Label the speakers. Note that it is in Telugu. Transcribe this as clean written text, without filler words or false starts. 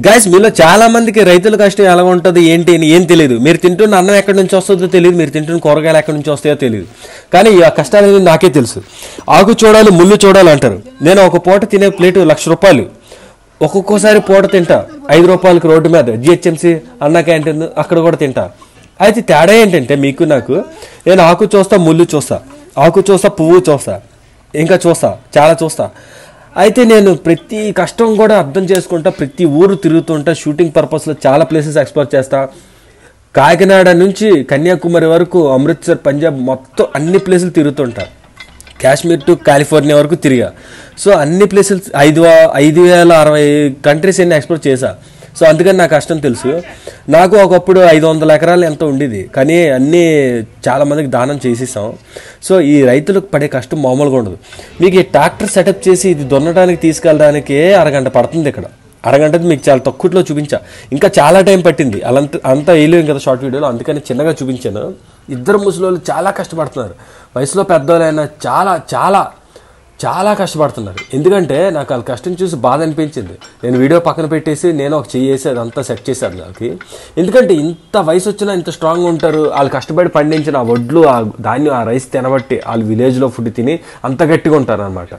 Speaker 1: గైస్ మీలో చాలా మందికి రైతుల కష్టం ఎలా ఉంటుంది ఏంటి అని ఏం తెలియదు. మీరు తింటున్న అన్నం ఎక్కడి నుంచి వస్తుందో తెలియదు, మీరు తింటున్న కూరగాయలు ఎక్కడి నుంచి వస్తాయో తెలియదు. కానీ ఆ కష్టాలు అనేది నాకే తెలుసు. ఆకు చూడాలి ముళ్ళు చూడాలి అంటారు. నేను ఒక పూట తినే ప్లేటు ₹1,00,000, ఒక్కొక్కసారి పూట తింటా ₹5 రోడ్డు మీద జిహెచ్ఎంసీ అన్న క్యాంటీన్ అక్కడ కూడా తింటా. అయితే తేడా ఏంటంటే మీకు నాకు, నేను ఆకు చూస్తా ముళ్ళు చూస్తా, ఆకు చూస్తా పువ్వు చూస్తా, ఇంకా చూస్తా చాలా చూస్తా. అయితే నేను ప్రతి కష్టం కూడా అర్థం చేసుకుంటా, ప్రతి ఊరు తిరుగుతుంటా, షూటింగ్ పర్పస్లో చాలా ప్లేసెస్ ఎక్స్ప్లోర్ చేస్తా. కాకినాడ నుంచి కన్యాకుమారి వరకు, అమృత్సర్, పంజాబ్ మొత్తం అన్ని ప్లేసులు తిరుగుతుంటా. కాశ్మీర్ టు కాలిఫోర్నియా వరకు తిరిగా. సో అన్ని ప్లేసులు 5,060 కంట్రీస్ ఎన్ని ఎక్స్ప్లోర్ చేశా. సో అందుకని నాకు కష్టం తెలుసు. నాకు ఒకప్పుడు 500 ఎకరాలు ఎంత ఉండేది, కానీ అన్నీ చాలామందికి దానం చేసేసాం. సో ఈ రైతులకు పడే కష్టం మామూలుగా ఉండదు. మీకు ఈ ట్రాక్టర్ సెటప్ చేసి ఇది దున్నడానికి తీసుకెళ్ళడానికి అరగంట పడుతుంది. ఇక్కడ అరగంటది మీకు చాలా తక్కువలో చూపించా. ఇంకా చాలా టైం పట్టింది, అంతా వేయలేం కదా షార్ట్ వీడియోలో, అందుకని చిన్నగా చూపించాను. ఇద్దరు ముసలోళ్ళు చాలా కష్టపడుతున్నారు. వయసులో పెద్దోళ్ళైనా చాలా చాలా చాలా కష్టపడుతున్నారు. ఎందుకంటే నాకు వాళ్ళ కష్టం చూసి బాధ అనిపించింది. నేను వీడియో పక్కన పెట్టేసి నేను ఒక చేసి అదంతా సెట్ చేశాను నాకు. ఎందుకంటే ఇంత వయసు వచ్చినా ఇంత స్ట్రాంగ్గా ఉంటారు. వాళ్ళు కష్టపడి పండించిన ఆ వడ్లు, ఆ ధాన్యం, ఆ రైస్ తినబట్టి వాళ్ళు విలేజ్లో ఫుడ్ తిని అంత గట్టిగా ఉంటారు అనమాట.